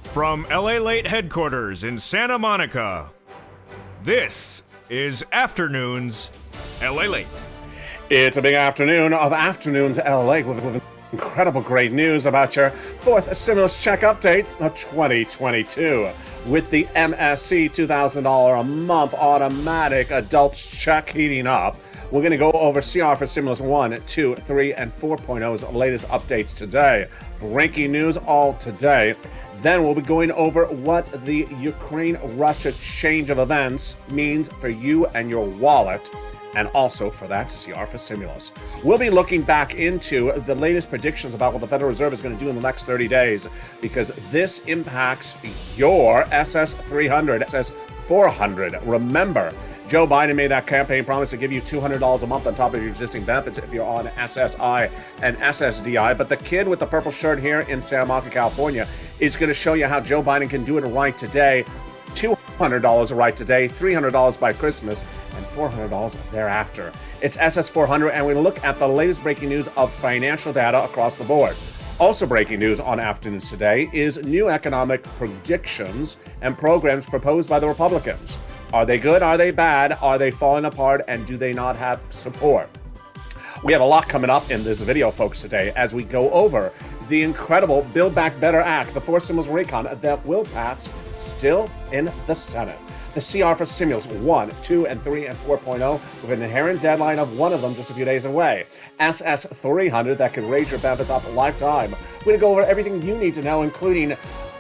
From LALATE headquarters in Santa Monica, this is Afternoons LALATE. It's a big afternoon of Afternoons LALATE with incredible great news about your fourth stimulus check update of 2022. With the MSC $2,000 a month automatic adults check heating up, we're going to go over CR for Stimulus 1, 2, 3, and 4.0's latest updates today. Breaking news all today. Then we'll be going over what the Ukraine-Russia change of events means for you and your wallet, and also for that CR for Stimulus. We'll be looking back into the latest predictions about what the Federal Reserve is going to do in the next 30 days, because this impacts your SS300, SS400. Remember, Joe Biden made that campaign promise to give you $200 a month on top of your existing benefits if you're on SSI and SSDI. But the kid with the purple shirt here in Santa Monica, California, is going to show you how Joe Biden can do it right today. $200 right today, $300 by Christmas, and $400 thereafter. It's SS400, and we look at the latest breaking news of financial data across the board. Also breaking news on Afternoons today is new economic predictions and programs proposed by the Republicans. Are they good? Are they bad? Are they falling apart? And do they not have support? We have a lot coming up in this video, folks, today as we go over the incredible Build Back Better Act, the fourth stimulus recon that will pass still in the Senate. The CR for Stimulus 1, 2, and 3, and 4.0 with an inherent deadline of one of them just a few days away. SS300 that could raise your benefits up a lifetime. We're going to go over everything you need to know, including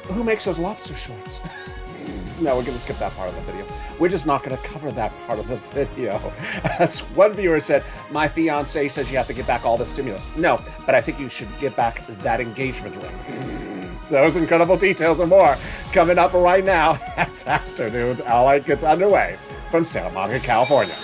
who makes those lobster shorts. No, we're going to skip that part of the video. We're just not going to cover that part of the video. As one viewer said, my fiance says you have to get back all the stimulus. No, but I think you should get back that engagement ring. Those incredible details and more coming up right now as Afternoons LALATE gets underway from Santa Monica, California.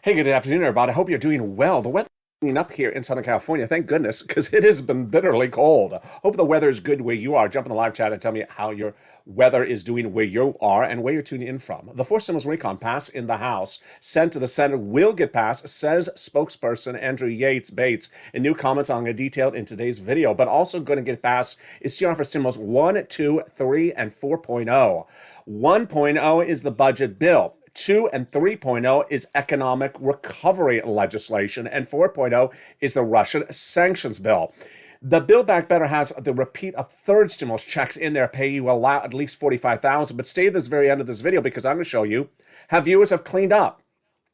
Hey, good afternoon, everybody. I hope you're doing well. The weather is up here in Southern California, thank goodness, because it has been bitterly cold. Hope the weather is good where you are. Jump in the live chat and tell me how your weather is doing where you are and where you're tuning in from. The fourth stimulus recon pass in the House, sent to the Senate, will get passed, says spokesperson Andrew Bates. And new comments on it detailed in today's video, but also going to get passed is CR for Stimulus 1, 2, 3, and 4.0. 1.0 is the budget bill. 2 and 3.0 is economic recovery legislation, and 4.0 is the Russian sanctions bill. The Build Back Better has the repeat of third stimulus checks in there, pay you at least $45,000. But stay at this very end of this video because I'm going to show you how viewers have cleaned up.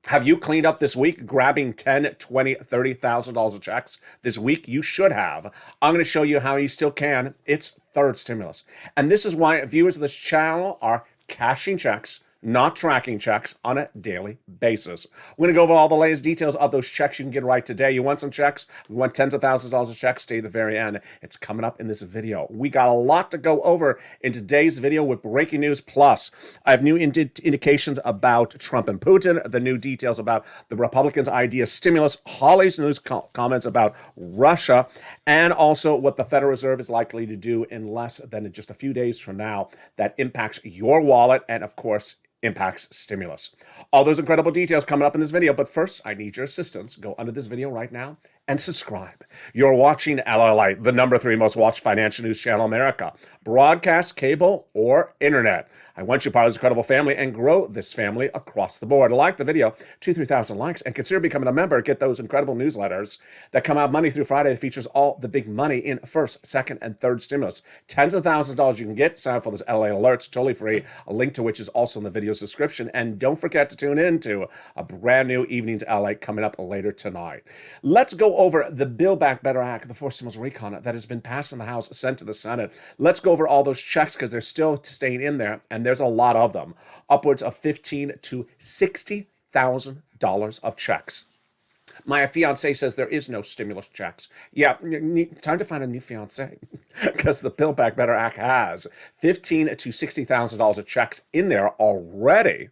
Have you cleaned up this week, grabbing $10,000, $20,000, $30,000 of checks this week? You should have. I'm going to show you how you still can. It's third stimulus. And this is why viewers of this channel are cashing checks, not tracking checks, on a daily basis. We're going to go over all the latest details of those checks you can get right today. You want some checks? You want tens of thousands of dollars of checks? Stay to the very end. It's coming up in this video. We got a lot to go over in today's video with breaking news. Plus, I have new indications about Trump and Putin, the new details about the Republicans' idea stimulus, Holly's news comments about Russia, and also what the Federal Reserve is likely to do in less than just a few days from now that impacts your wallet and, of course, impacts stimulus. All those incredible details coming up in this video, but first, I need your assistance. Go under this video right now and subscribe. You're watching LALATE, the number 3 most watched financial news channel in America. Broadcast, cable, or internet. I want you part of this incredible family and grow this family across the board. Like the video, 2,000-3,000 likes, and consider becoming a member. Get those incredible newsletters that come out Monday through Friday that features all the big money in first, second, and third stimulus. Tens of thousands of dollars you can get. Sign up for those LA alerts, totally free. A link to which is also in the video's description. And don't forget to tune in to a brand new Evenings LA coming up later tonight. Let's go over the Build Back Better Act, the fourth stimulus recon that has been passed in the House, sent to the Senate. Let's go over all those checks because they're still staying in there, and there's a lot of them. Upwards of $15,000 to $60,000 of checks. My fiance says there is no stimulus checks. Yeah, time to find a new fiance because the Build Back Better Act has $15,000 to $60,000 of checks in there already.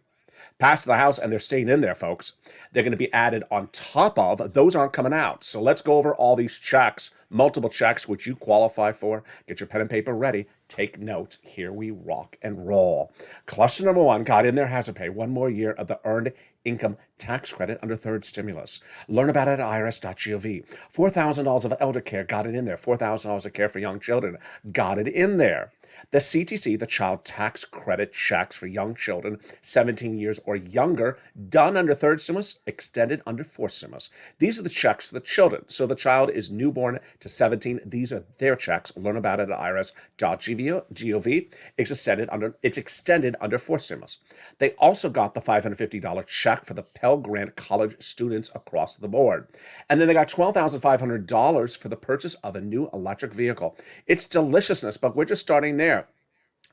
Passed the House, and they're staying in there, folks. They're going to be added on top of. Those aren't coming out. So let's go over all these checks, multiple checks, which you qualify for. Get your pen and paper ready. Take note. Here we rock and roll. Cluster number one got in there, has to pay one more year of the earned income tax credit under third stimulus. Learn about it at irs.gov. $4,000 of elder care, got it in there. $4,000 of care for young children, got it in there. The CTC, the Child Tax Credit checks for young children 17 years or younger, done under third stimulus, extended under fourth stimulus. These are the checks for the children. So the child is newborn to 17. These are their checks. Learn about it at irs.gov. It's extended under fourth stimulus. They also got the $550 check for the Pell Grant college students across the board. And then they got $12,500 for the purchase of a new electric vehicle. It's deliciousness, but we're just starting there.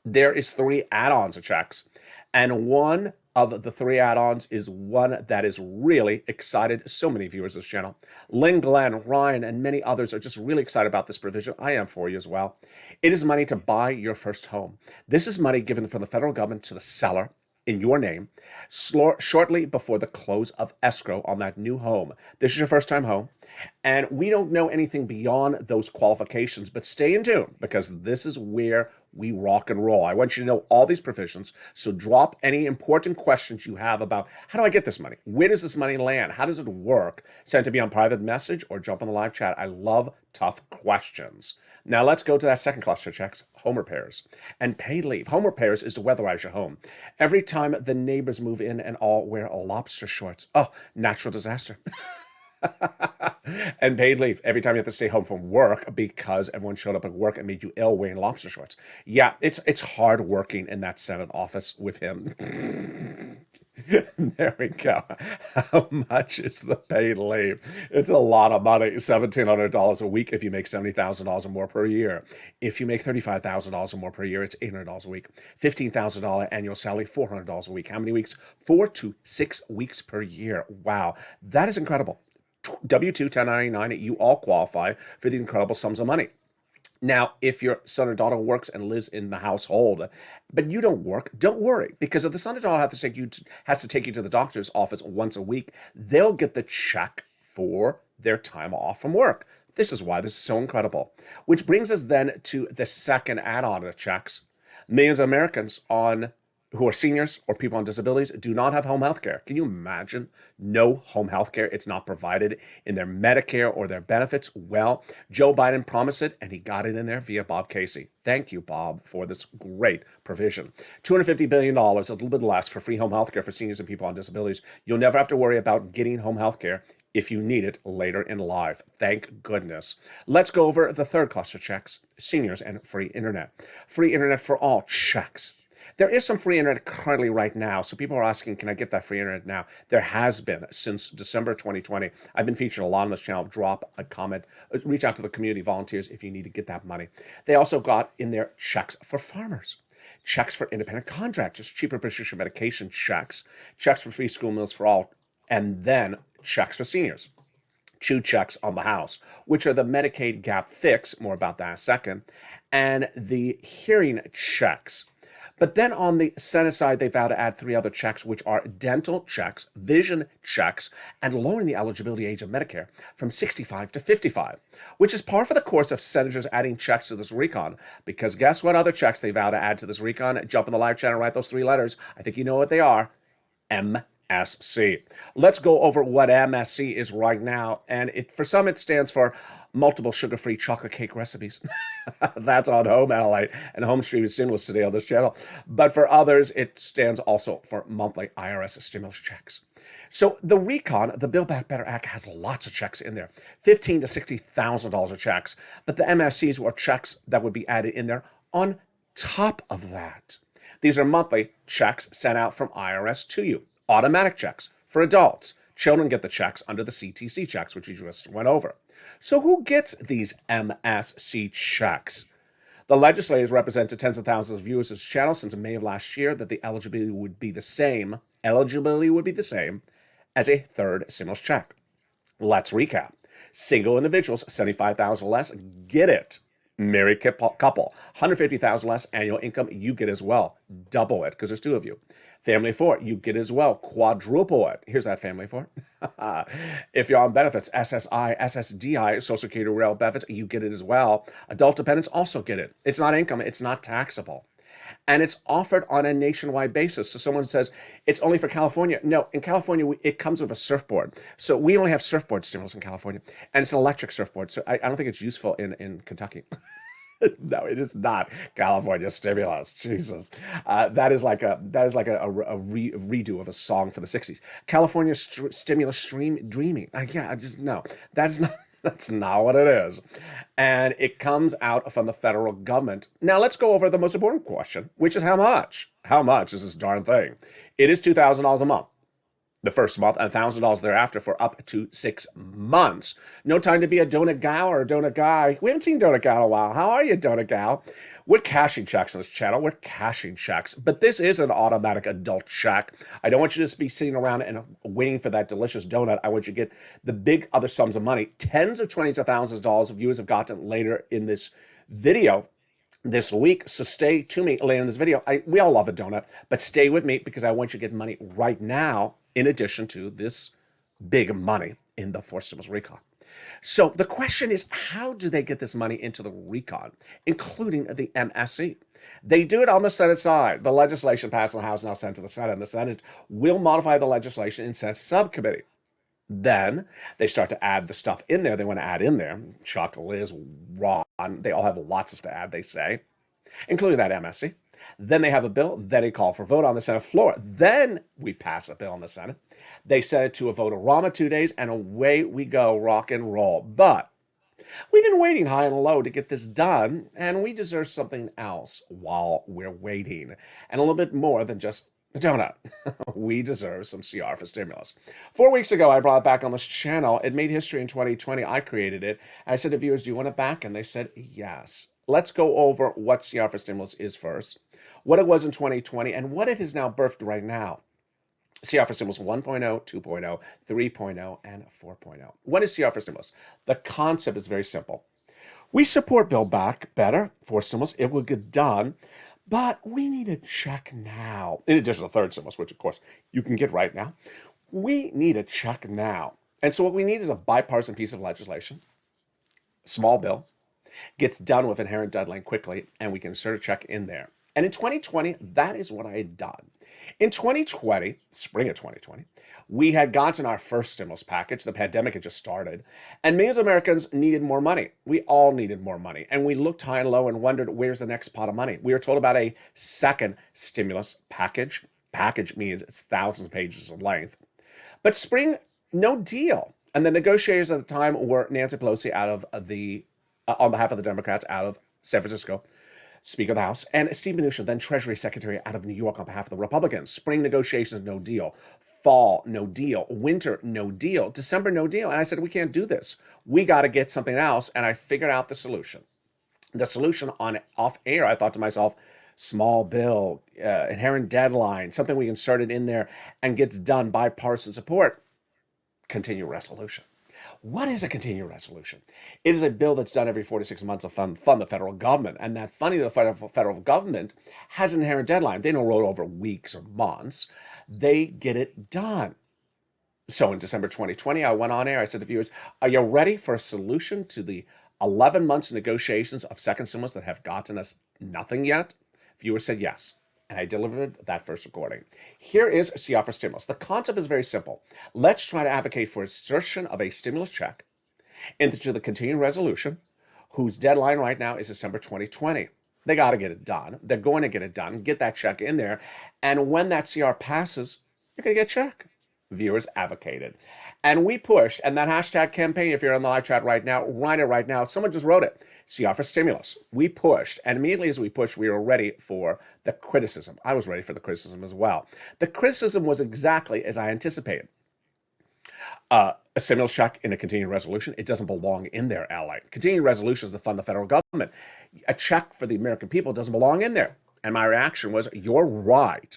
There is 3 add-ons of checks, and one of the 3 add-ons is one that is really excited so many viewers of this channel. Lynn, Glenn, Ryan, and many others are just really excited about this provision. I am for you as well. It is money to buy your first home. This is money given from the federal government to the seller in your name shortly before the close of escrow on that new home. This is your first time home, and we don't know anything beyond those qualifications, but stay in tune because this is where we rock and roll. I want you to know all these provisions, so drop any important questions you have about how do I get this money? Where does this money land? How does it work? Send to me on private message or jump on the live chat. I love tough questions. Now let's go to that second cluster of checks, home repairs and paid leave. Home repairs is to weatherize your home. Every time the neighbors move in and all wear lobster shorts. Oh, natural disaster. And paid leave every time you have to stay home from work because everyone showed up at work and made you ill wearing lobster shorts. Yeah, it's hard working in that Senate office with him. There we go. How much is the paid leave? It's a lot of money. $1,700 a week if you make $70,000 or more per year. If you make $35,000 or more per year, it's $800 a week. $15,000 annual salary, $400 a week. How many weeks? 4 to 6 weeks per year. Wow, that is incredible. W-2, 1099, you all qualify for the incredible sums of money. Now, if your son or daughter works and lives in the household, but you don't work, don't worry, because if the son or daughter has to take you to the doctor's office once a week, they'll get the check for their time off from work. This is why this is so incredible. Which brings us then to the second add-on of checks. Millions of Americans who are seniors or people on disabilities do not have home health care. Can you imagine? No home health care. It's not provided in their Medicare or their benefits. Well, Joe Biden promised it, and he got it in there via Bob Casey. Thank you, Bob, for this great provision. $250 billion, a little bit less, for free home health care for seniors and people on disabilities. You'll never have to worry about getting home health care if you need it later in life. Thank goodness. Let's go over the third cluster checks, seniors and free internet. Free internet for all checks. There is some free internet currently right now, so people are asking, can I get that free internet now? There has been since December 2020. I've been featured a lot on this channel. Drop a comment, reach out to the community volunteers if you need to get that money. They also got in there checks for farmers, checks for independent contractors, cheaper prescription medication checks, checks for free school meals for all, and then checks for seniors. Chew checks on the house, which are the Medicaid gap fix, more about that in a second, and the hearing checks. But then on the Senate side, they vow to add 3 other checks, which are dental checks, vision checks, and lowering the eligibility age of Medicare from 65 to 55, which is par for the course of senators adding checks to this recon. Because guess what other checks they vow to add to this recon? Jump in the live chat and write those 3 letters. I think you know what they are. MSC. Let's go over what MSC is right now. And for some, it stands for multiple sugar-free chocolate cake recipes. That's on Home LALATE and Home Stream is stimulus today on this channel. But for others, it stands also for monthly IRS stimulus checks. So the recon, the Build Back Better Act, has lots of checks in there. $15,000 to $60,000 of checks. But the MSCs were checks that would be added in there on top of that. These are monthly checks sent out from IRS to you. Automatic checks for adults. Children get the checks under the CTC checks, which we just went over. So who gets these MSC checks? The legislators represented tens of thousands of viewers of this channel since May of last year that the eligibility would be the same as a third stimulus check. Let's recap. Single individuals, 75,000 less, get it. Married couple, 150,000 less annual income, you get as well. Double it, because there's two of you. Family of four, you get as well. Quadruple it. Here's that family of four. If you're on benefits, SSI, SSDI, Social Security rail benefits, you get it as well. Adult dependents also get it. It's not income, it's not taxable. And it's offered on a nationwide basis. So someone says, it's only for California. No, in California, it comes with a surfboard. So we only have surfboard stimulus in California. And it's an electric surfboard. So I don't think it's useful in Kentucky. No, it is not California stimulus. Jesus, that is like a redo of a song for the '60s. California stimulus stream dreaming. Yeah, I just no. That's not. That's not what it is. And it comes out from the federal government. Now let's go over the most important question, which is how much? How much is this darn thing? It is $2,000 a month. The first month, and $1,000 thereafter for up to 6 months. No time to be a donut gal or a donut guy. We haven't seen donut gal in a while. How are you, donut gal? We're cashing checks on this channel. We're cashing checks. But this is an automatic adult check. I don't want you to just be sitting around and waiting for that delicious donut. I want you to get the big other sums of money. Tens of twenties of thousands of dollars viewers have gotten later in this video this week. So stay to me later in this video. We all love a donut, but stay with me because I want you to get money right now in addition to this big money in the forced stimulus recon. So the question is, how do they get this money into the recon, including the MSE? They do it on the Senate side. The legislation passed in the House, now sent to the Senate, and the Senate will modify the legislation in Senate subcommittee. Then they start to add the stuff in there they want to add in there. Chuck, Liz, Ron, they all have lots to add, they say, including that MSC. Then they have a bill. Then they call for a vote on the Senate floor. Then we pass a bill in the Senate. They set it to a vote of Rama 2 days, and away we go, rock and roll. But we've been waiting high and low to get this done, and we deserve something else while we're waiting, and a little bit more than just a donut. We deserve some CR for stimulus. 4 weeks ago, I brought it back on this channel. It made history in 2020. I created it. I said to viewers, do you want it back? And they said, yes. Let's go over what CR for stimulus is first, what it was in 2020, and what it has now birthed right now. CR for stimulus 1.0, 2.0, 3.0, and 4.0. What is CR for stimulus? The concept is very simple. We support Build Back Better for stimulus. It will get done, but we need a check now. In addition to the third stimulus, which of course you can get right now. We need a check now. And so what we need is a bipartisan piece of legislation, small bill, gets done with inherent deadline quickly, and we can insert a check in there. And in 2020, that is what I had done. In 2020, spring of 2020, we had gotten our first stimulus package. The pandemic had just started, and millions of Americans needed more money. We all needed more money, and we looked high and low and wondered, where's the next pot of money? We were told about a second stimulus package. Package means it's thousands of pages in length. But spring, no deal. And the negotiators at the time were Nancy Pelosi out of on behalf of the Democrats out of San Francisco, Speaker of the House, and Steve Mnuchin, then Treasury Secretary out of New York on behalf of the Republicans. Spring negotiations, no deal. Fall, no deal. Winter, no deal. December, no deal. And I said, we can't do this. We got to get something else. And I figured out the solution. The solution on off air, I thought to myself, small bill, inherent deadline, something we inserted in there and gets done, bipartisan support, continued resolution. What is a continuing resolution? It is a bill that's done every 4 to 6 months to fund the federal government. And that funding of the federal government has an inherent deadline. They don't roll over weeks or months. They get it done. So in December 2020, I went on air. I said to viewers, are you ready for a solution to the 11 months of negotiations of second stimulus that have gotten us nothing yet? Viewers said yes. And I delivered that first recording. Here is CR for stimulus. The concept is very simple. Let's try to advocate for insertion of a stimulus check into the continuing resolution, whose deadline right now is December 2020. They got to get it done. They're going to get it done. Get that check in there. And when that CR passes, you're going to get a check. Viewers advocated. And we pushed, and that hashtag campaign, if you're on the live chat right now, write it right now. Someone just wrote it. CR for stimulus. We pushed, and immediately as we pushed, we were ready for the criticism. I was ready for the criticism as well. The criticism was exactly as I anticipated. A stimulus check in a continuing resolution, it doesn't belong in there, ally. Continuing resolutions to fund the federal government. A check for the American people doesn't belong in there. And my reaction was, you're right.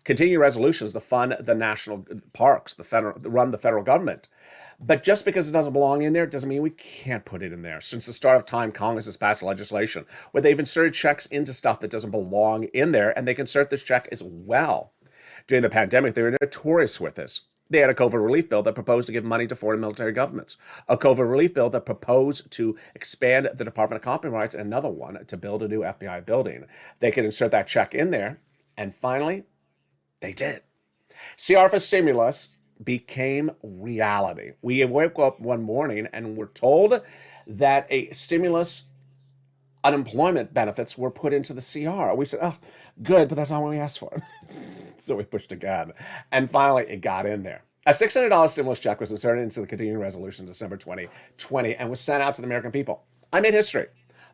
Continuing resolutions to fund the national parks, run the federal government. But just because it doesn't belong in there doesn't mean we can't put it in there. Since the start of time, Congress has passed legislation where they've inserted checks into stuff that doesn't belong in there, and they can insert this check as well. During the pandemic, they were notorious with this. They had a COVID relief bill that proposed to give money to foreign military governments, a COVID relief bill that proposed to expand the Department of Copyright Rights, and another one to build a new FBI building. They could insert that check in there, and finally, they did. CR for stimulus became reality. We woke up one morning and were told that a stimulus unemployment benefits were put into the CR. We said, oh, good, but that's not what we asked for. So we pushed again. And finally, it got in there. A $600 stimulus check was inserted into the continuing resolution in December 2020 and was sent out to the American people. I made history.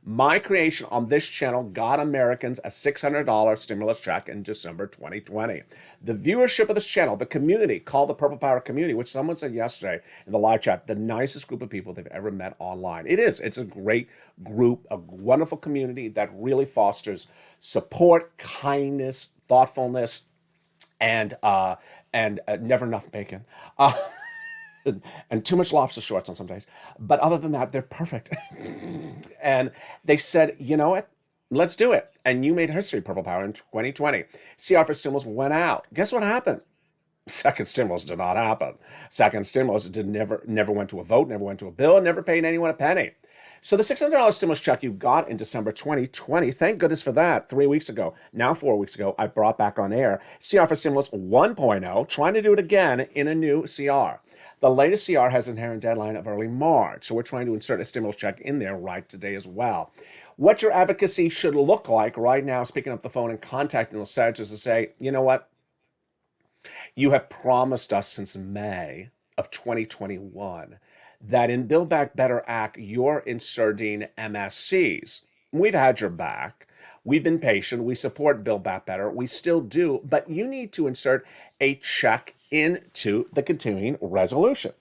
My creation on this channel got Americans a $600 stimulus check in December 2020. The viewership of this channel, the community called the Purple Power community, which someone said yesterday in the live chat, the nicest group of people they've ever met online. It is. It's a great group, a wonderful community that really fosters support, kindness, thoughtfulness, and never enough bacon. And too much lobster shorts on some days. But other than that, they're perfect. And they said, you know what? Let's do it. And you made history, Purple Power, in 2020. CR for stimulus went out. Guess what happened? Second stimulus did not happen. Second stimulus never went to a vote, never went to a bill, never paid anyone a penny. So the $600 stimulus check you got in December 2020, thank goodness for that, 3 weeks ago, now 4 weeks ago, I brought back on air CR for Stimulus 1.0, trying to do it again in a new CR. The latest CR has an inherent deadline of early March, so we're trying to insert a stimulus check in there right today as well. What your advocacy should look like right now, is picking up the phone and contacting those senators to say, you know what? You have promised us since May of 2021 that in Build Back Better Act, you're inserting MSCs. We've had your back. We've been patient. We support Build Back Better. We still do. But you need to insert a check into the continuing resolution.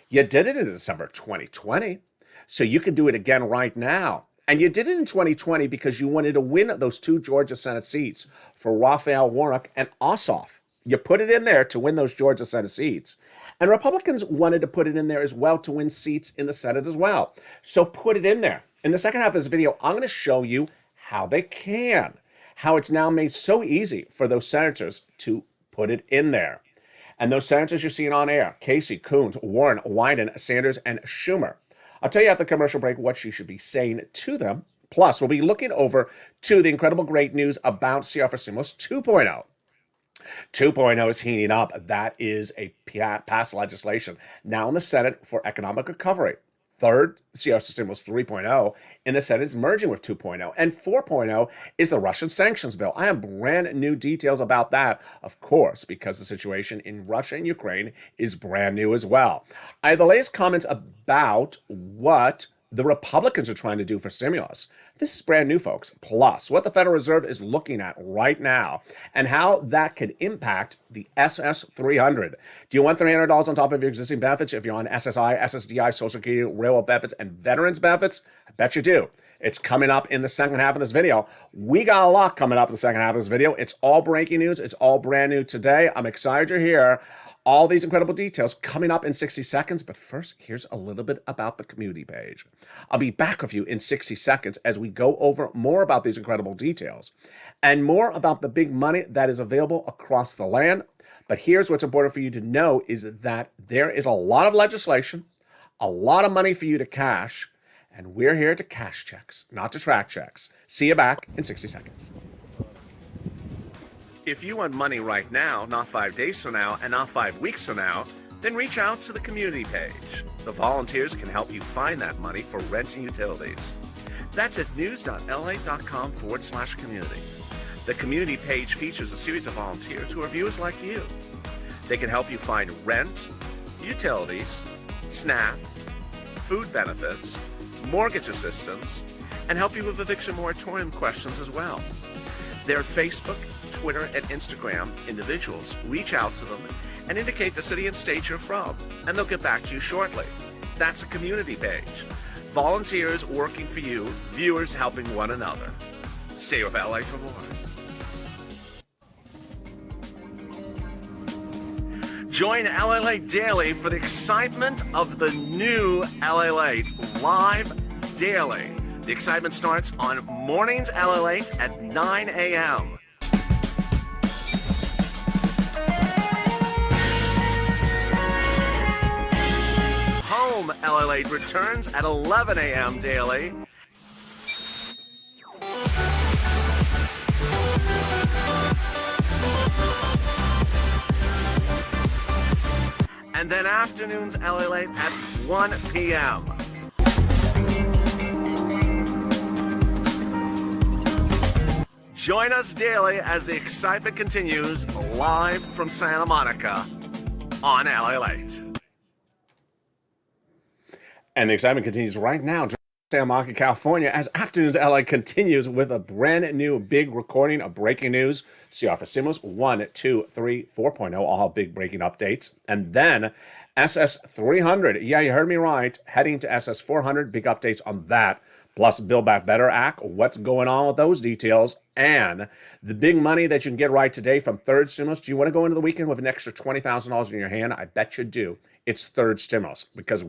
You did it in December 2020, so you can do it again right now. And you did it in 2020 because you wanted to win those 2 Georgia Senate seats for Raphael Warnock and Ossoff. You put it in there to win those Georgia Senate seats. And Republicans wanted to put it in there as well to win seats in the Senate as well. So put it in there. In the second half of this video, I'm going to show you how they can, how it's now made so easy for those senators to put it in there. And those senators you're seeing on air, Casey, Coons, Warren, Wyden, Sanders, and Schumer. I'll tell you after the commercial break what you should be saying to them. Plus, we'll be looking over to the incredible great news about CR for Stimulus 2.0. 2.0 is heating up. That is a passed legislation now in the Senate for economic recovery. Third, CR Stimulus 3.0 in the Senate is merging with 2.0. And 4.0 is the Russian sanctions bill. I have brand new details about that, of course, because the situation in Russia and Ukraine is brand new as well. I have the latest comments about what the Republicans are trying to do for stimulus. This is brand new, folks. Plus, what the Federal Reserve is looking at right now and how that could impact the SS 300. Do you want $300 on top of your existing benefits if you're on SSI, SSDI, Social Security, railroad benefits, and veterans benefits? I bet you do. It's coming up in the second half of this video. We got a lot coming up in the second half of this video. It's all breaking news. It's all brand new today. I'm excited you're here. All these incredible details coming up in 60 seconds. But first, here's a little bit about the community page. I'll be back with you in 60 seconds as we go over more about these incredible details and more about the big money that is available across the land. But here's what's important for you to know is that there is a lot of legislation, a lot of money for you to cash, and we're here to cash checks, not to track checks. See you back in 60 seconds. If you want money right now, not 5 days from now, and not 5 weeks from now, then reach out to the community page. The volunteers can help you find that money for rent and utilities. That's at news.lalate.com/community. The community page features a series of volunteers who are viewers like you. They can help you find rent, utilities, SNAP, food benefits, mortgage assistance, and help you with eviction moratorium questions as well. Their Facebook, Twitter, and Instagram individuals reach out to them and indicate the city and state you're from, and they'll get back to you shortly. That's a community page. Volunteers working for you, viewers helping one another. Stay with LA for more. Join LALATE daily for the excitement of the new LALATE live daily. The excitement starts on mornings LALATE at 9 a.m. Home LALATE returns at 11 a.m. daily. And then afternoons LALATE at 1 p.m. Join us daily as the excitement continues live from Santa Monica on LALATE. And the excitement continues right now in Santa Monica, California, as Afternoons LA continues with a brand new big recording of breaking news. CR for Stimulus 1, 2, 3, 4.0, all big breaking updates. And then SS 300. Yeah, you heard me right. Heading to SS 400, big updates on that. Plus Build Back Better Act, what's going on with those details, and the big money that you can get right today from third stimulus. Do you want to go into the weekend with an extra $20,000 in your hand? I bet you do. It's third stimulus, because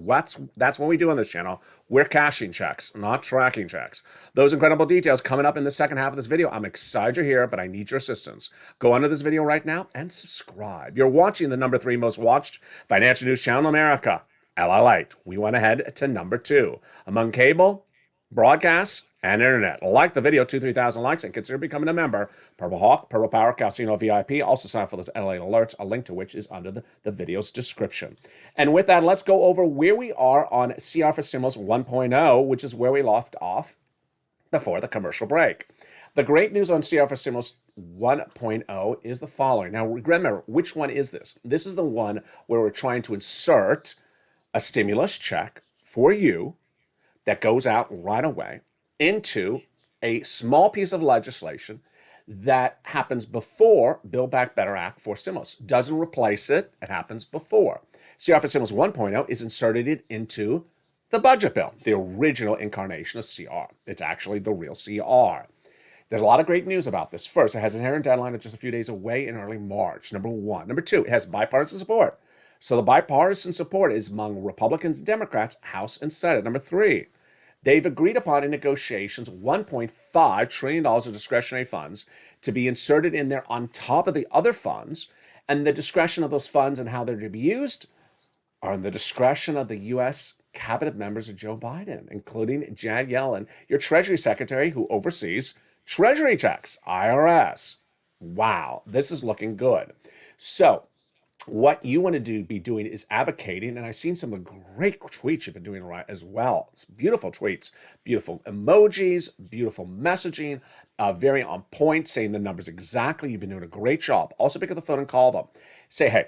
that's what we do on this channel. We're cashing checks, not tracking checks. Those incredible details coming up in the second half of this video. I'm excited you're here, but I need your assistance. Go under this video right now and subscribe. You're watching the number 3 most watched financial news channel in America, LALATE. We went ahead to number 2 among cable, broadcasts, and internet. Like the video, 2,000-3,000 likes, and consider becoming a member. Purple Hawk, Purple Power, Casino VIP. Also sign up for those LA alerts, a link to which is under the video's description. And with that, let's go over where we are on CR for Stimulus 1.0, which is where we left off before the commercial break. The great news on CR for Stimulus 1.0 is the following. Now, remember, which one is this? This is the one where we're trying to insert a stimulus check for you that goes out right away into a small piece of legislation that happens before Build Back Better Act for stimulus. Doesn't replace it, it happens before. CR for Stimulus 1.0 is inserted into the budget bill, the original incarnation of CR. It's actually the real CR. There's a lot of great news about this. First, it has an inherent deadline of just a few days away in early March, number 1. Number 2, it has bipartisan support. So the bipartisan support is among Republicans and Democrats, House and Senate. Number 3, they've agreed upon in negotiations $1.5 trillion of discretionary funds to be inserted in there on top of the other funds. And the discretion of those funds and how they're to be used are in the discretion of the U.S. cabinet members of Joe Biden, including Janet Yellen, your Treasury Secretary, who oversees Treasury checks, IRS. Wow, this is looking good. So what you want to be doing is advocating, and I've seen some of the great tweets you've been doing right as well. It's beautiful tweets, beautiful emojis, beautiful messaging, very on point, saying the numbers exactly. You've been doing a great job. Also pick up the phone and call them. Say, hey,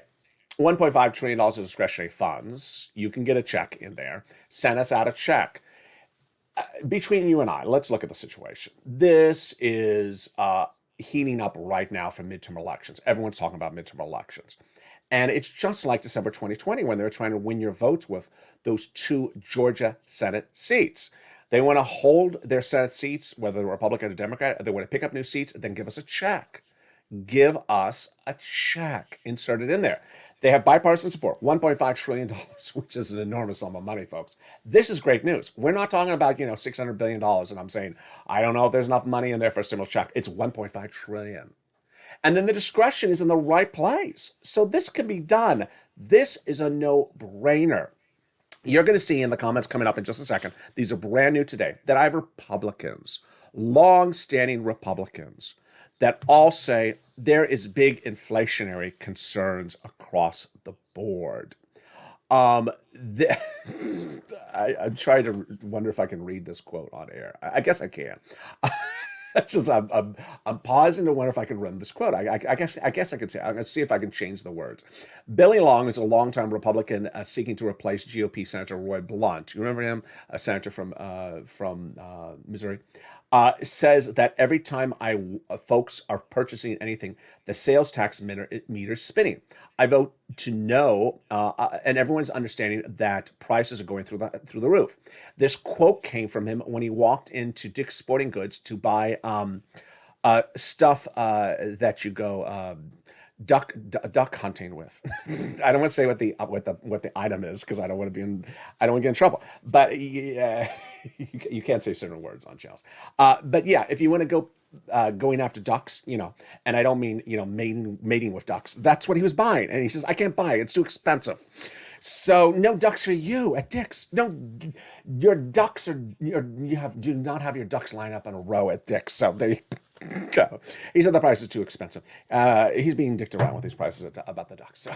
$1.5 trillion of discretionary funds. You can get a check in there. Send us out a check. Between you and I, let's look at the situation. This is heating up right now for midterm elections. Everyone's talking about midterm elections. And it's just like December 2020 when they were trying to win your votes with those 2 Georgia Senate seats. They want to hold their Senate seats, whether they're Republican or Democrat. They want to pick up new seats, then give us a check. Give us a check. Insert it in there. They have bipartisan support, $1.5 trillion, which is an enormous sum of money, folks. This is great news. We're not talking about, $600 billion, and I'm saying, I don't know if there's enough money in there for a stimulus check. It's $1.5 trillion. And then the discretion is in the right place. So this can be done. This is a no-brainer. You're going to see in the comments coming up in just a second, these are brand new today, that I have Republicans, long-standing Republicans, that all say there is big inflationary concerns across the board. I'm trying to wonder if I can read this quote on air. I guess I can. It's just I'm pausing to wonder if I can run this quote. I guess I could say. I'm going to see if I can change the words. Billy Long is a longtime Republican seeking to replace GOP Senator Roy Blunt. You remember him, a senator from Missouri. Says that every time folks are purchasing anything, the sales tax meter's spinning. I vote to no, and everyone's understanding that prices are going through the roof. This quote came from him when he walked into Dick's Sporting Goods to buy stuff that you go duck hunting with. I don't want to say what the item is because I don't want to get in trouble. But yeah, you can't say certain words on channels. But yeah, if you want to go going after ducks, and I don't mean mating with ducks. That's what he was buying, and he says I can't buy it; it's too expensive. So no ducks for you at Dick's. No, your ducks are do not have your ducks lined up in a row at Dick's. So there you go. He said the price is too expensive. He's being dicked around with these prices about the ducks. So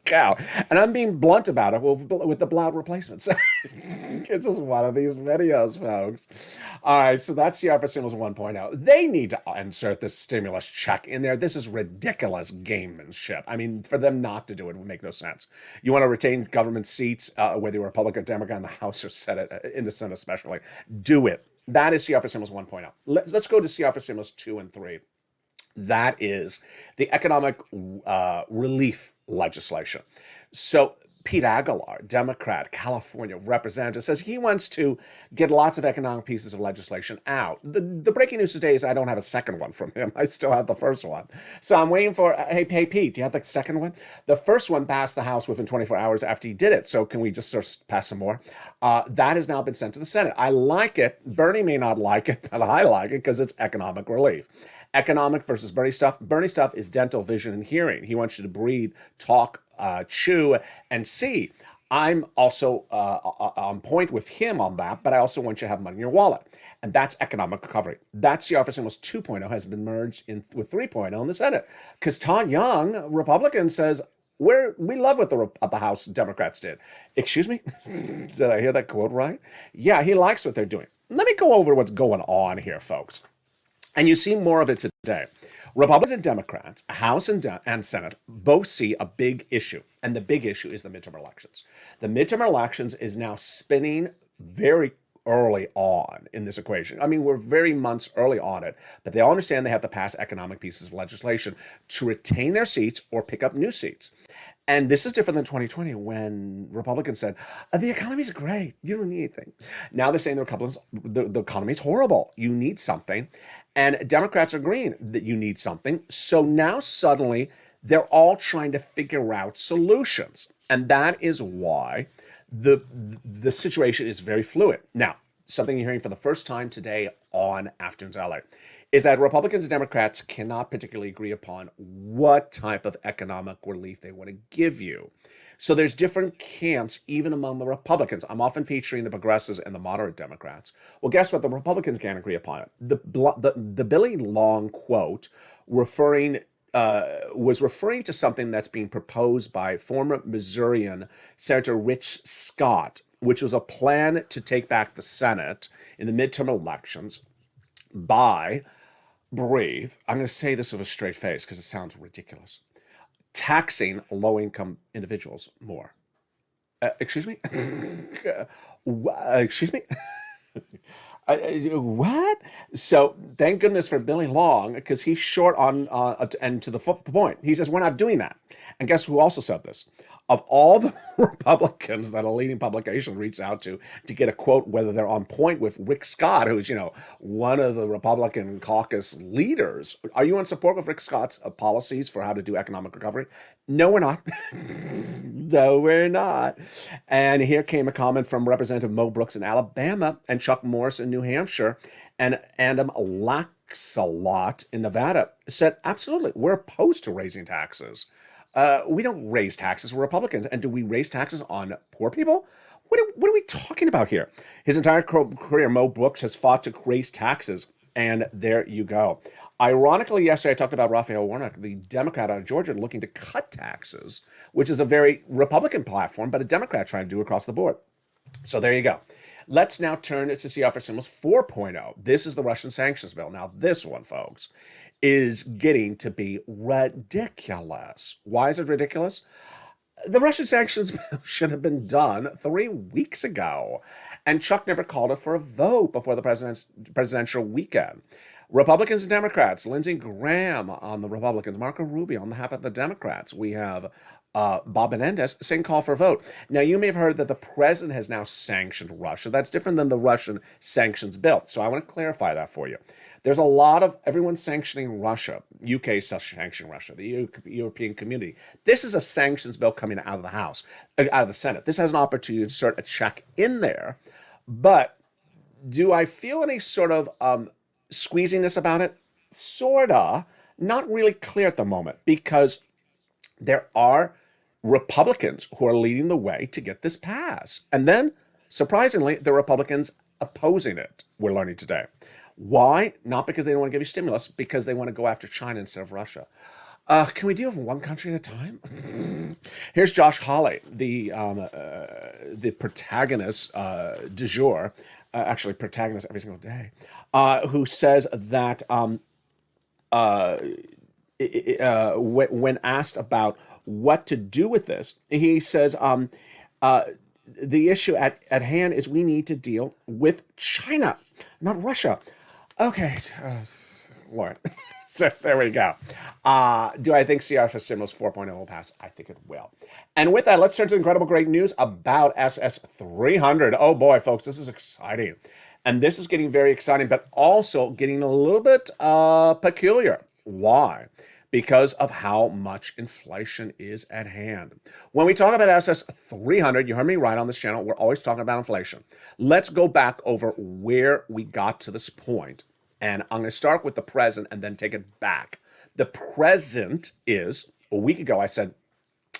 cow. And I'm being blunt about it with the blood replacements. It's just one of these videos, folks. All right, so that's the for Stimulus 1.0. They need to insert this stimulus check in there. This is ridiculous gamemanship. I mean, for them not to do it would make no sense. You want to retain government seats, whether you're Republican or Democrat in the House or Senate, in the Senate especially. Do it. That is CR for Stimulus 1.0. Let's go to CR for Stimulus 2 and 3. That is the economic relief legislation. So Pete Aguilar, Democrat, California representative, says he wants to get lots of economic pieces of legislation out. The breaking news today is I don't have a second one from him. I still have the first one. So I'm waiting for, hey, Pete, do you have the second one? The first one passed the House within 24 hours after he did it. So can we just sort of pass some more? That has now been sent to the Senate. I like it. Bernie may not like it, but I like it because it's economic relief. Economic versus Bernie stuff. Bernie stuff is dental, vision, and hearing. He wants you to breathe, talk, chew, and see. I'm also on point with him on that, but I also want you to have money in your wallet. And that's economic recovery. That's the Office Stimulus 2.0 has been merged with 3.0 in the Senate. Because Todd Young, Republican, says, we love what the House Democrats did. Excuse me? Did I hear that quote right? Yeah, he likes what they're doing. Let me go over what's going on here, folks. And you see more of it today. Republicans and Democrats, House and Senate, both see a big issue. And the big issue is the midterm elections. The midterm elections is now spinning very early on in this equation. I mean, we're very months early on it, but they all understand they have to pass economic pieces of legislation to retain their seats or pick up new seats. And this is different than 2020 when Republicans said, the economy's great. You don't need anything. Now they're saying the economy's horrible. You need something. And Democrats are agreeing that you need something. So now suddenly they're all trying to figure out solutions. And that is why the situation is very fluid. Now, something you're hearing for the first time today on Afternoons LA is that Republicans and Democrats cannot particularly agree upon what type of economic relief they want to give you. So there's different camps even among the Republicans. I'm often featuring the progressives and the moderate Democrats. Well, guess what? The Republicans can't agree upon it. The Billy Long quote was referring to something that's being proposed by former Missourian Senator Rich Scott, which was a plan to take back the Senate in the midterm elections by, breathe, I'm going to say this with a straight face because it sounds ridiculous, taxing low-income individuals more. Excuse me? Excuse me? What? So thank goodness for Billy Long, because he's short on, and to the point. He says, we're not doing that. And guess who also said this? Of all the Republicans that a leading publication reached out to get a quote, whether they're on point with Rick Scott, who's, one of the Republican caucus leaders. Are you in support of Rick Scott's policies for how to do economic recovery? No, we're not. No, we're not. And here came a comment from Representative Mo Brooks in Alabama and Chuck Morris in New Hampshire and Adam Laxalot in Nevada said, absolutely, we're opposed to raising taxes. We don't raise taxes. We're Republicans. And do we raise taxes on poor people? What are we talking about here? His entire career, Mo Brooks has fought to raise taxes. And there you go. Ironically, yesterday I talked about Raphael Warnock, the Democrat out of Georgia, looking to cut taxes, which is a very Republican platform, but a Democrat trying to do across the board. So there you go. Let's now turn to CR for Stimulus 4.0. This is the Russian sanctions bill. Now, this one, folks, is getting to be ridiculous. Why is it ridiculous? The Russian sanctions bill should have been done 3 weeks ago, and Chuck never called it for a vote before the presidential weekend. Republicans and Democrats. Lindsey Graham on the Republicans, Marco Rubio on behalf of the Democrats. We have Bob Menendez saying call for a vote. Now, you may have heard that the president has now sanctioned Russia. That's different than the Russian sanctions bill. So I want to clarify that for you. There's a lot of everyone sanctioning Russia. UK sanctioning Russia, the European community. This is a sanctions bill coming out of the House, out of the Senate. This has an opportunity to insert a check in there. But do I feel any sort of squeeziness about it? Sorta. Not really clear at the moment because there are Republicans who are leading the way to get this passed. And then, surprisingly, the Republicans opposing it, we're learning today. Why? Not because they don't want to give you stimulus, because they want to go after China instead of Russia. Can we deal with one country at a time? Here's Josh Hawley, the protagonist du jour, actually protagonist every single day, who says that when asked about what to do with this, he says the issue at hand is we need to deal with China, not Russia. Okay, Lord. So there we go. Do I think CR for Stimulus 4.0 will pass? I think it will. And with that, let's turn to the incredible great news about SS300. Oh boy, folks, this is exciting. And this is getting very exciting, but also getting a little bit peculiar. Why? Because of how much inflation is at hand. When we talk about SS300, you heard me right on this channel, we're always talking about inflation. Let's go back over where we got to this point. And I'm going to start with the present and then take it back. The present is, a week ago, I said,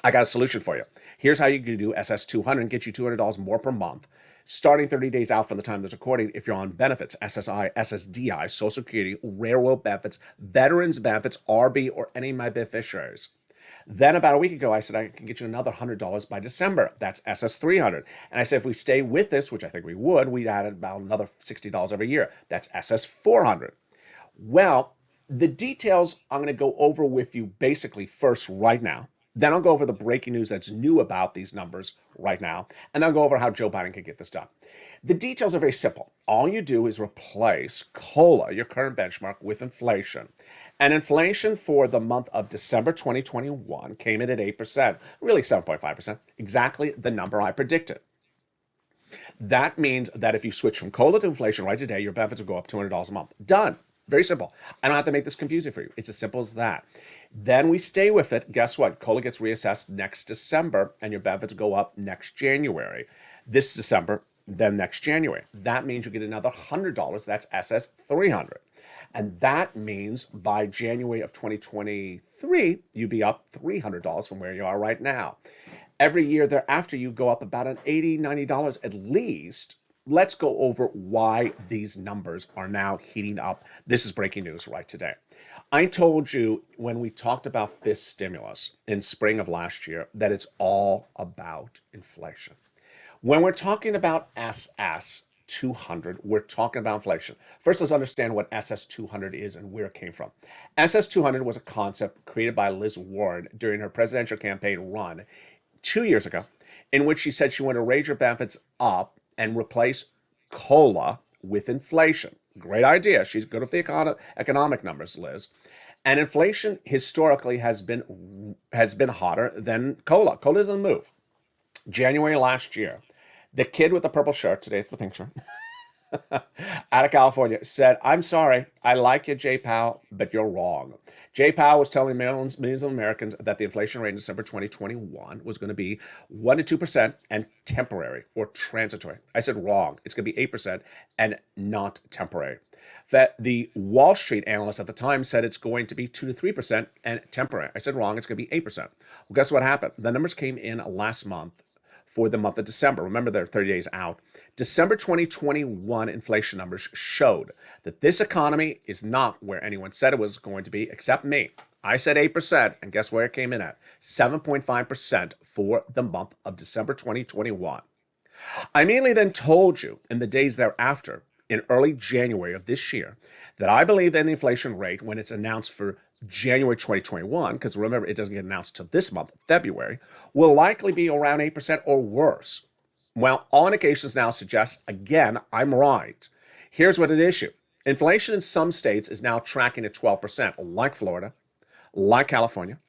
I got a solution for you. Here's how you can do SS200 and get you $200 more per month, starting 30 days out from the time of this recording if you're on benefits, SSI, SSDI, Social Security, railroad benefits, veterans benefits, RB, or any of my beneficiaries. Then about a week ago, I said I can get you another $100 by December. That's SS300. And I said if we stay with this, which I think we would, we'd add about another $60 every year. That's SS400. Well, the details I'm going to go over with you basically first right now. Then I'll go over the breaking news that's new about these numbers right now. And then I'll go over how Joe Biden can get this done. The details are very simple. All you do is replace COLA, your current benchmark, with inflation. And inflation for the month of December 2021 came in at 8%, really 7.5%, exactly the number I predicted. That means that if you switch from COLA to inflation right today, your benefits will go up $200 a month. Done. Very simple. I don't have to make this confusing for you. It's as simple as that. Then we stay with it. Guess what? COLA gets reassessed next December, and your benefits go up next January. This December, then next January. That means you get another $100. That's SS300. And that means by January of 2023, you'd be up $300 from where you are right now. Every year thereafter, you go up about an $80, $90 at least. Let's go over why these numbers are now heating up. This is breaking news right today. I told you when we talked about this stimulus in spring of last year that it's all about inflation. When we're talking about SS200, we're talking about inflation. First, let's understand what SS200 is and where it came from. SS200 was a concept created by Liz Warren during her presidential campaign run 2 years ago, in which she said she wanted to raise your benefits up and replace COLA with inflation. Great idea. She's good with the economic numbers, Liz. And inflation historically has been hotter than COLA. COLA doesn't move. January last year, the kid with the purple shirt, today it's the pink shirt, out of California, said, I'm sorry, I like you, Jay Powell, but you're wrong. Jay Powell was telling millions of Americans that the inflation rate in December 2021 was going to be 1% to 2% and temporary or transitory. I said wrong. It's going to be 8% and not temporary. That the Wall Street analyst at the time said it's going to be 2% to 3% and temporary. I said wrong. It's going to be 8%. Well, guess what happened? The numbers came in last month for the month of December. Remember, they're 30 days out. December 2021 inflation numbers showed that this economy is not where anyone said it was going to be, except me. I said 8%, and guess where it came in at? 7.5% for the month of December 2021. I immediately then told you in the days thereafter, in early January of this year, that I believe that the inflation rate, when it's announced for January 2021, because remember, it doesn't get announced till this month, February, will likely be around 8% or worse. Well, all indications now suggest, again, I'm right. Here's what it is. Inflation in some states is now tracking at 12%, like Florida, like California.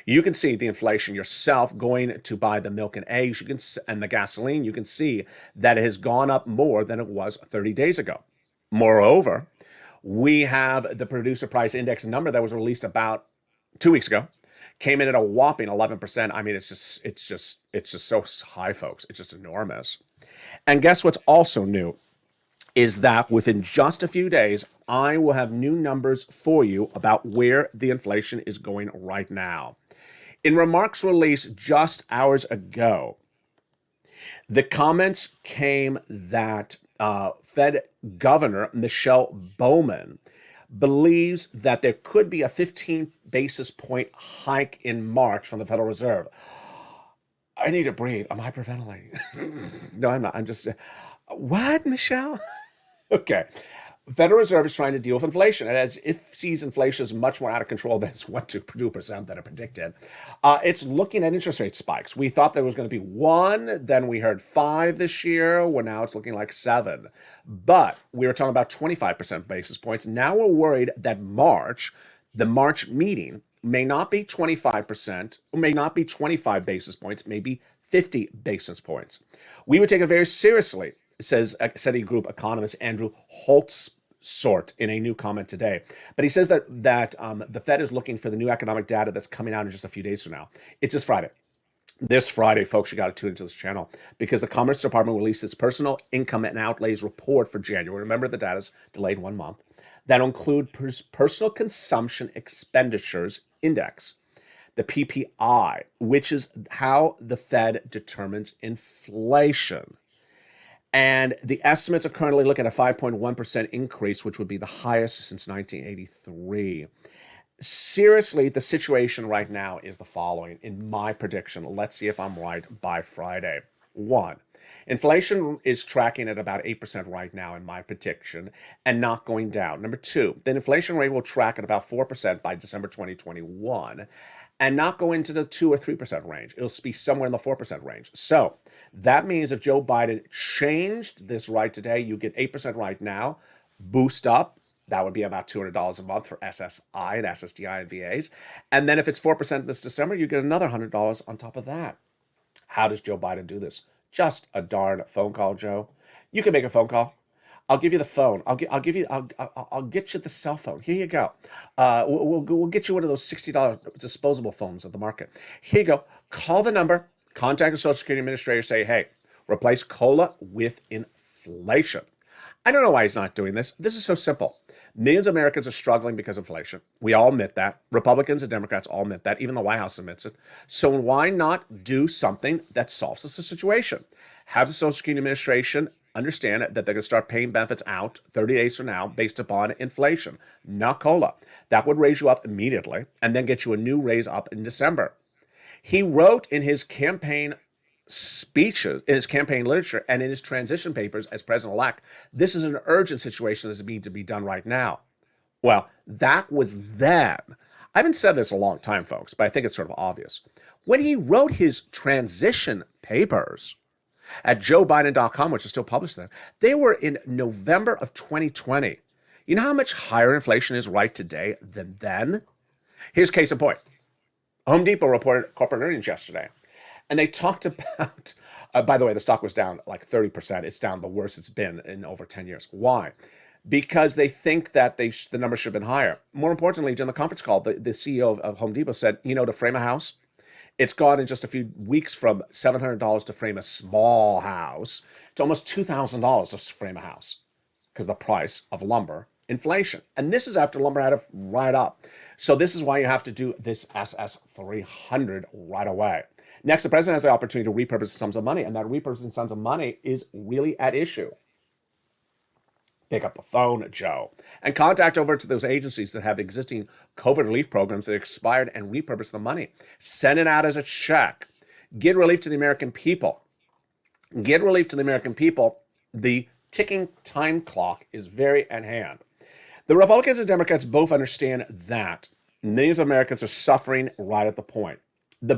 You can see the inflation yourself going to buy the milk and eggs, and the gasoline. You can see that it has gone up more than it was 30 days ago. Moreover, we have the producer price index number that was released about 2 weeks ago, came in at a whopping 11%. I mean, it's just so high, folks. It's just enormous. And guess what's also new is that within just a few days, I will have new numbers for you about where the inflation is going right now. In remarks released just hours ago, the comments came that Fed Governor Michelle Bowman believes that there could be a 15 basis point hike in March from the Federal Reserve. I need to breathe. Am I hyperventilating? No, I'm not. I'm just, what, Michelle? Okay. Federal Reserve is trying to deal with inflation, and as it sees inflation is much more out of control than it's 1% that it predicted. It's looking at interest rate spikes. We thought there was going to be 1, then we heard 5 this year. Well, now it's looking like 7. But we were talking about 25% basis points. Now we're worried that the March meeting, may not be 25%, may not be 25 basis points, maybe 50 basis points. We would take it very seriously, says Citigroup economist Andrew Holtzsort in a new comment today. But he says that the Fed is looking for the new economic data that's coming out in just a few days from now. It's this Friday. This Friday, folks, you got to tune into this channel because the Commerce Department released its personal income and outlays report for January. Remember, the data's delayed 1 month. That'll include personal consumption expenditures index, the PPI, which is how the Fed determines inflation. And the estimates are currently looking at a 5.1% increase, which would be the highest since 1983. Seriously, the situation right now is the following. In my prediction, let's see if I'm right by Friday. 1, inflation is tracking at about 8% right now in my prediction and not going down. Number 2, the inflation rate will track at about 4% by December 2021 and not go into the 2 or 3% range. It'll be somewhere in the 4% range. So that means if Joe Biden changed this right today, you get 8% right now, boost up. That would be about $200 a month for SSI and SSDI and VAs. And then if it's 4% this December, you get another $100 on top of that. How does Joe Biden do this? Just a darn phone call, Joe. You can make a phone call. I'll give you the phone. I'll get you the cell phone. Here you go. We'll get you one of those $60 disposable phones at the market. Here you go. Call the number. Contact the Social Security Administrator. Say, hey, replace COLA with inflation. I don't know why he's not doing this. This is so simple. Millions of Americans are struggling because of inflation. We all admit that. Republicans and Democrats all admit that. Even the White House admits it. So why not do something that solves this situation? Have the Social Security Administration understand that they're going to start paying benefits out 30 days from now based upon inflation, not COLA. That would raise you up immediately and then get you a new raise up in December. He wrote in his campaign speeches, in his campaign literature, and in his transition papers as president-elect, this is an urgent situation that needs to be done right now. Well, that was then. I haven't said this a long time, folks, but I think it's sort of obvious. When he wrote his transition papers at joebiden.com, which is still published then, they were in November of 2020. You know how much higher inflation is right today than then? Here's case in point. Home Depot reported corporate earnings yesterday. And they talked about, by the way, the stock was down like 30%. It's down the worst it's been in over 10 years. Why? Because they think that the numbers should have been higher. More importantly, during the conference call, the CEO of Home Depot said, to frame a house, it's gone in just a few weeks from $700 to frame a small house to almost $2,000 to frame a house because the price of lumber, inflation. And this is after lumber had to ride up. So this is why you have to do this SS300 right away. Next, the president has the opportunity to repurpose sums of money, and that repurposing sums of money is really at issue. Pick up the phone, Joe, and contact over to those agencies that have existing COVID relief programs that expired and repurpose the money. Send it out as a check. Get relief to the American people. Get relief to the American people. The ticking time clock is very at hand. The Republicans and Democrats both understand that millions of Americans are suffering right at the point. The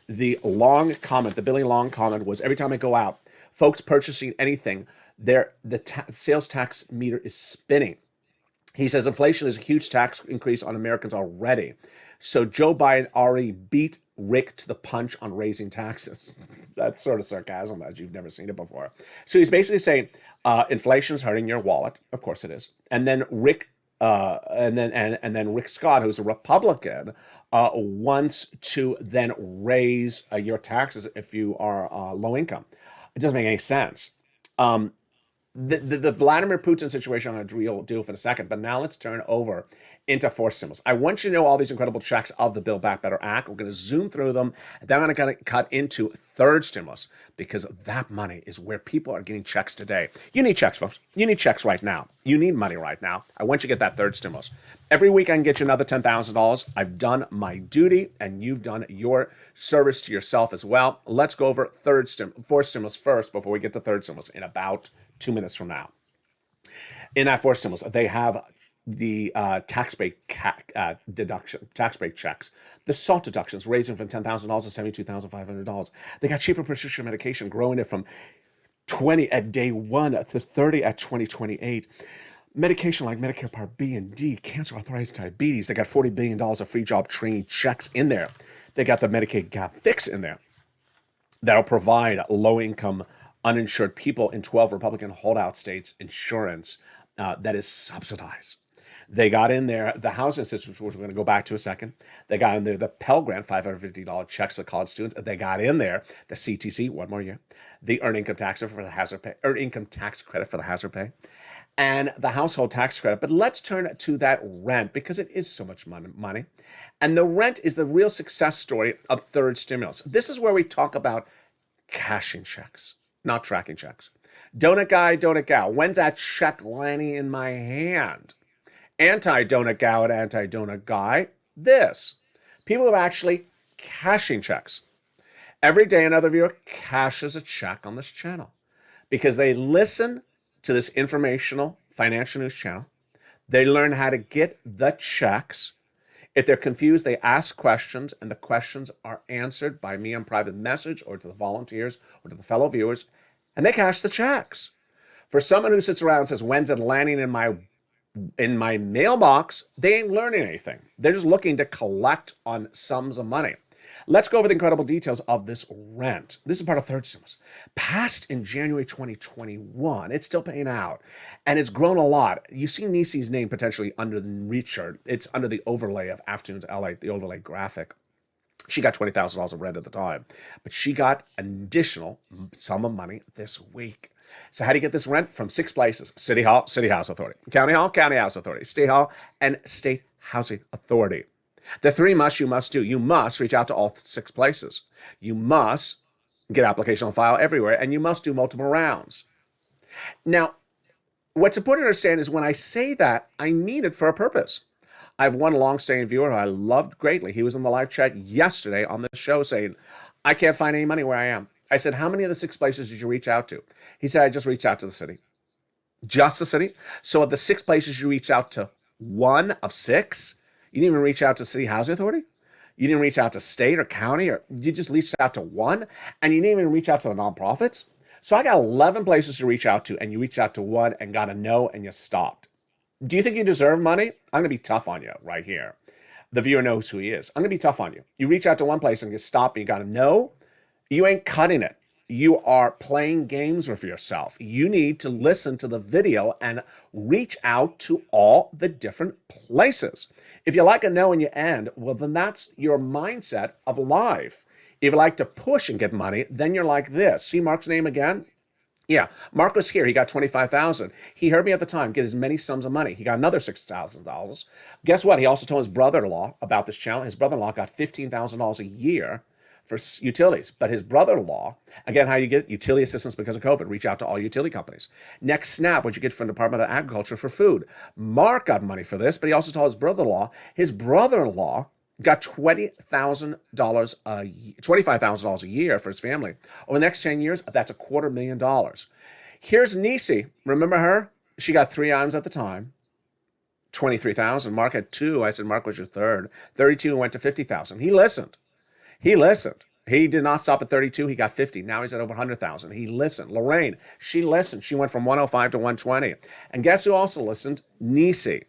the long comment, the Billy Long comment was every time I go out, folks purchasing anything, The sales tax meter is spinning. He says inflation is a huge tax increase on Americans already. So Joe Biden already beat Rick to the punch on raising taxes. That's sort of sarcasm as you've never seen it before. So he's basically saying inflation is hurting your wallet. Of course it is. And then then Rick Scott, who's a Republican, wants to then raise your taxes if you are low income. It doesn't make any sense. The Vladimir Putin situation I'm going to deal with in a second, but now let's turn over into forced stimulus. I want you to know all these incredible checks of the Build Back Better Act. We're going to zoom through them. Then I'm going to cut into third stimulus because that money is where people are getting checks today. You need checks, folks. You need checks right now. You need money right now. I want you to get that third stimulus. Every week I can get you another $10,000. I've done my duty and you've done your service to yourself as well. Let's go over fourth stimulus first before we get to third stimulus in about 2 minutes from now. In that fourth stimulus, they have the tax break checks, the SALT deductions raising from $10,000 to $72,500. They got cheaper prescription medication, growing it from 20 at day one to 30 at 2028. Medication like Medicare Part B and D, cancer, arthritis, diabetes. They got $40 billion of free job training checks in there. They got the Medicaid gap fix in there that'll provide low-income uninsured people in 12 Republican holdout states insurance that is subsidized. They got in there the housing assistance, which we're going to go back to a second. They got in there the Pell Grant, $550 checks to college students. They got in there the CTC, one more year, the earned income tax for the hazard pay, earned income tax credit for the hazard pay, and the household tax credit. But let's turn to that rent because it is so much money. And the rent is the real success story of third stimulus. This is where we talk about cashing checks, not tracking checks. Donut guy, donut gal, when's that check landing in my hand? Anti-donut gal and anti-donut guy, this. People are actually cashing checks. Every day another viewer cashes a check on this channel because they listen to this informational financial news channel. They learn how to get the checks. If they're confused, they ask questions, and the questions are answered by me on private message or to the volunteers or to the fellow viewers, and they cash the checks. For someone who sits around and says, when's it landing in my mailbox, they ain't learning anything. They're just looking to collect on sums of money. Let's go over the incredible details of this rent. This is part of third stimulus. Passed in January 2021. It's still paying out. And it's grown a lot. You see Nisi's name potentially under the Richard. It's under the overlay of Afternoons LA, the overlay graphic. She got $20,000 of rent at the time. But she got an additional sum of money this week. So how do you get this rent? From 6 places: City Hall, City House Authority; County Hall, County House Authority; State Hall, and State Housing Authority. The 3 you must do. You must reach out to all 6 places. You must get application on file everywhere, and you must do multiple rounds. Now, what's important to understand is when I say that, I mean it for a purpose. I have one long-standing viewer who I loved greatly. He was in the live chat yesterday on the show saying, I can't find any money where I am. I said, how many of the 6 places did you reach out to? He said, I just reached out to the city. Just the city? So of the 6 places you reached out to, 1 of 6? You didn't even reach out to City Housing Authority? You didn't reach out to state or county, or you just reached out to 1? And you didn't even reach out to the nonprofits? So I got 11 places to reach out to, and you reached out to 1 and got a no, and you stopped. Do you think you deserve money? I'm going to be tough on you right here. The viewer knows who he is. I'm going to be tough on you. You reach out to 1 place and you stop and you got a no. You ain't cutting it. You are playing games with yourself. You need to listen to the video and reach out to all the different places. If you like a no and you end, well, then that's your mindset of life. If you like to push and get money, then you're like this. See Mark's name again? Yeah, Mark was here. He got $25,000. He heard me at the time get as many sums of money. He got another $6,000. Guess what? He also told his brother-in-law about this channel. His brother-in-law got $15,000 a year for utilities. But his brother-in-law, again, how you get utility assistance because of COVID, reach out to all utility companies. Next SNAP, what you get from the Department of Agriculture for food. Mark got money for this, but he also told his brother-in-law got $25,000 a year for his family. Over the next 10 years, that's $250,000. Here's Nisi. Remember her? She got 3 items at the time. $23,000. Mark had 2. I said, Mark was your third. 32 went to $50,000. He listened. He did not stop at 32. He got 50. Now he's at over 100,000. He listened. Lorraine, she listened. She went from 105 to 120. And guess who also listened? Nisi.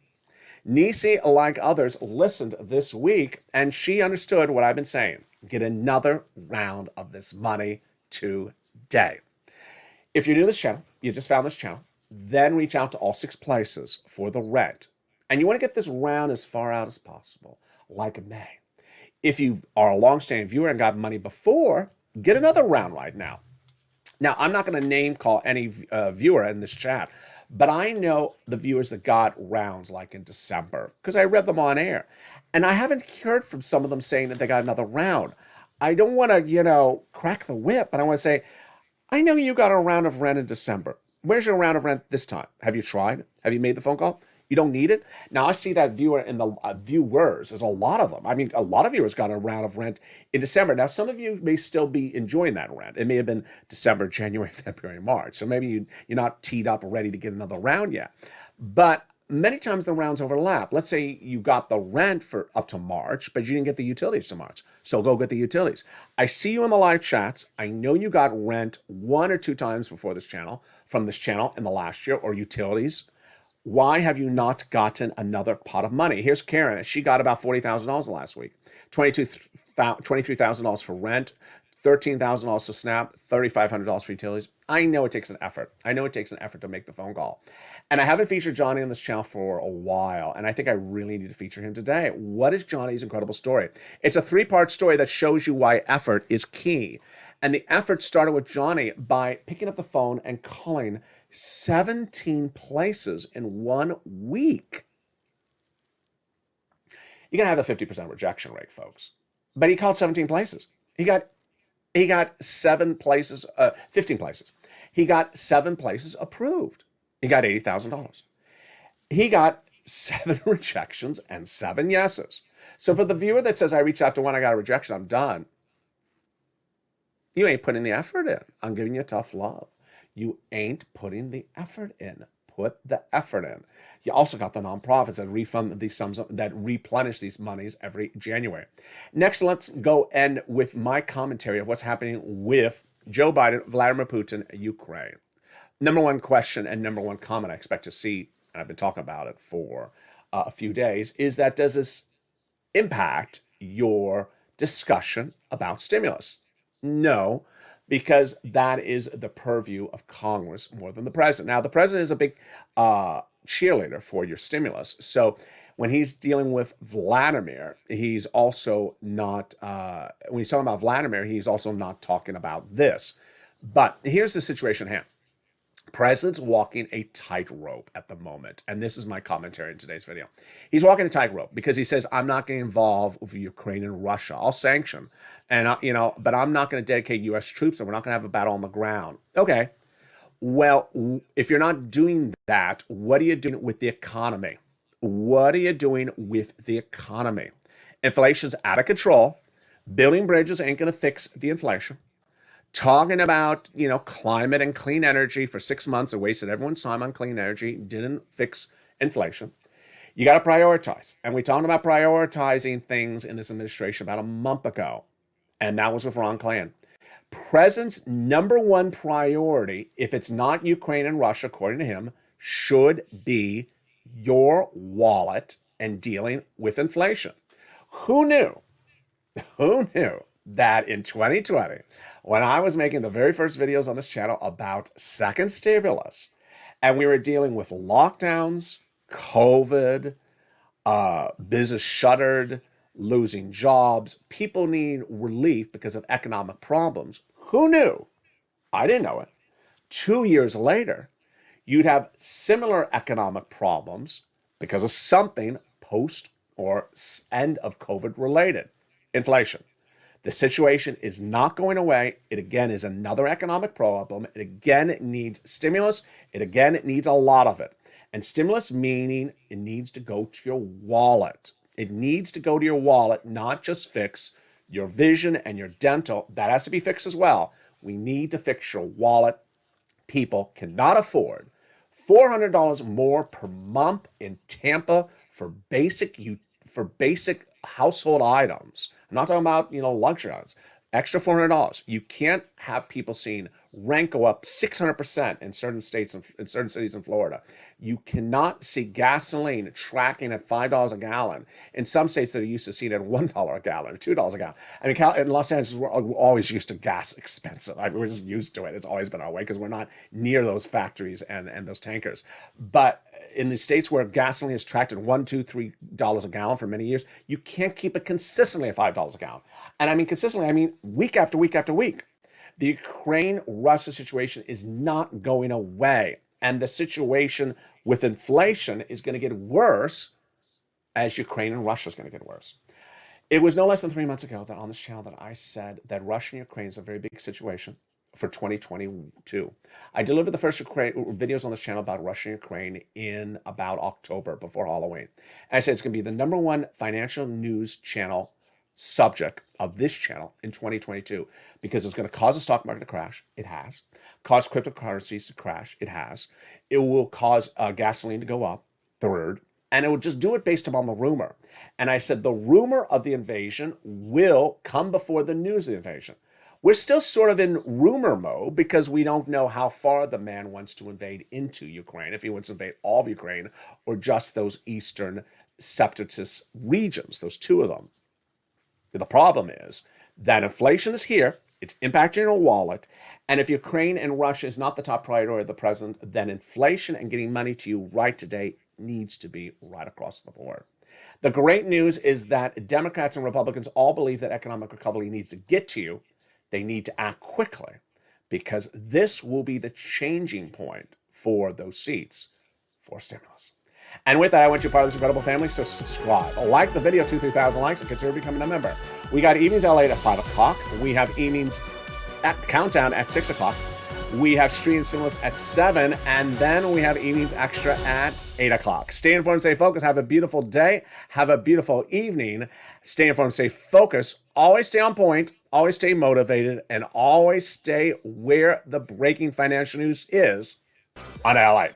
Nisi, like others, listened this week, and she understood what I've been saying. Get another round of this money today. If you're new to this channel, you just found this channel, then reach out to all 6 places for the rent. And you want to get this round as far out as possible, like May. If you are a long-standing viewer and got money before, get another round right now. Now, I'm not going to name call any viewer in this chat, but I know the viewers that got rounds like in December because I read them on air. And I haven't heard from some of them saying that they got another round. I don't want to, crack the whip, but I want to say, I know you got a round of rent in December. Where's your round of rent this time? Have you tried? Have you made the phone call? You don't need it? Now, I see that viewer in the viewers. There's a lot of them. I mean, a lot of viewers got a round of rent in December. Now, some of you may still be enjoying that rent. It may have been December, January, February, March. So maybe you're not teed up ready to get another round yet. But many times the rounds overlap. Let's say you got the rent for up to March, but you didn't get the utilities to March. So go get the utilities. I see you in the live chats. I know you got rent 1 or 2 times before this channel, from this channel in the last year, or utilities. Why have you not gotten another pot of money? Here's Karen. She got about $40,000 last week. $23,000 for rent, $13,000 for SNAP, $3,500 for utilities. I know it takes an effort. I know it takes an effort to make the phone call. And I haven't featured Johnny on this channel for a while, and I think I really need to feature him today. What is Johnny's incredible story? It's a 3-part story that shows you why effort is key. And the effort started with Johnny by picking up the phone and calling 17 places in 1 week. You're going to have a 50% rejection rate, folks. But he called 17 places. He got 7 places, 15 places. He got 7 places approved. He got $80,000. He got 7 rejections and 7 yeses. So for the viewer that says, I reached out to 1, I got a rejection, I'm done. You ain't putting the effort in. I'm giving you tough love. You ain't putting the effort in. Put the effort in. You also got the nonprofits that refund these sums, that replenish these monies every January. Next, let's go end with my commentary of what's happening with Joe Biden, Vladimir Putin, Ukraine. Number 1 question and number 1 comment I expect to see, and I've been talking about it for a few days, is that does this impact your discussion about stimulus? No, because that is the purview of Congress more than the president. Now, the president is a big cheerleader for your stimulus. So when he's dealing with Vladimir, he's also not, when he's talking about Vladimir, he's also not talking about this. But here's the situation at hand. President's walking a tightrope at the moment. And this is my commentary in today's video. He's walking a tightrope because he says, I'm not getting involved with Ukraine and Russia. I'll sanction. And, but I'm not going to dedicate U.S. troops and we're not going to have a battle on the ground. Okay. Well, if you're not doing that, what are you doing with the economy? What are you doing with the economy? Inflation's out of control. Building bridges ain't going to fix the inflation. Talking about, climate and clean energy for 6 months and wasted everyone's time on clean energy didn't fix inflation. You got to prioritize. And we talked about prioritizing things in this administration about a month ago. And that was with Ron Klain. President's number 1 priority, if it's not Ukraine and Russia, according to him, should be your wallet and dealing with inflation. Who knew? Who knew that in 2020, when I was making the very first videos on this channel about second stimulus, and we were dealing with lockdowns, COVID, business shuttered, losing jobs, people need relief because of economic problems. Who knew? I didn't know it. 2 years later, you'd have similar economic problems because of something post or end of COVID related, inflation. The situation is not going away. It again is another economic problem. It again needs stimulus. It again needs a lot of it. And stimulus meaning it needs to go to your wallet. It needs to go to your wallet, not just fix your vision and your dental. That has to be fixed as well. We need to fix your wallet. People cannot afford $400 more per month in Tampa for basic household items. I'm not talking about, luxury items. extra $400. You can't have people seeing rent go up 600% in certain states and in certain cities in Florida. You cannot see gasoline tracking at $5 a gallon in some states that are used to seeing it at $1 a gallon or $2 a gallon. I mean, in Los Angeles, we're always used to gas expensive. I mean, we're just used to it. It's always been our way because we're not near those factories and those tankers. But in the states where gasoline is tracked at $1, $2, $3 a gallon for many years, you can't keep it consistently at $5 a gallon. And I mean consistently, I mean week after week after week. The Ukraine-Russia situation is not going away. And the situation with inflation is going to get worse as Ukraine and Russia is going to get worse. It was no less than 3 months ago that on this channel that I said that Russia and Ukraine is a very big situation for 2022. I delivered the first videos on this channel about Russia and Ukraine in about October before Halloween. And I said it's going to be the #1 financial news channel subject of this channel in 2022 because it's going to cause the stock market to crash. It has. Cause cryptocurrencies to crash. It has. It will cause gasoline to go up. Third. And it will just do it based upon the rumor. And I said the rumor of the invasion will come before the news of the invasion. We're still sort of in rumor mode because we don't know how far the man wants to invade into Ukraine, if he wants to invade all of Ukraine or just those eastern separatist regions, those two of them. The problem is that inflation is here, it's impacting your wallet, and if Ukraine and Russia is not the top priority of the president, then inflation and getting money to you right today needs to be right across the board. The great news is that Democrats and Republicans all believe that economic recovery needs to get to you. They need to act quickly because this will be the changing point for those seats for stimulus. And with that, I want you part of this incredible family, so subscribe. Like the video, 2,000-3,000 likes, and consider becoming a member. We got evenings LALATE at 5 o'clock. We have evenings at Countdown at 6 o'clock. We have Street Stimulus at 7, and then we have evenings extra at 8 o'clock. Stay informed, stay focused. Have a beautiful day. Have a beautiful evening. Stay informed, stay focused. Always stay on point. Always stay motivated. And always stay where the breaking financial news is on LALATE.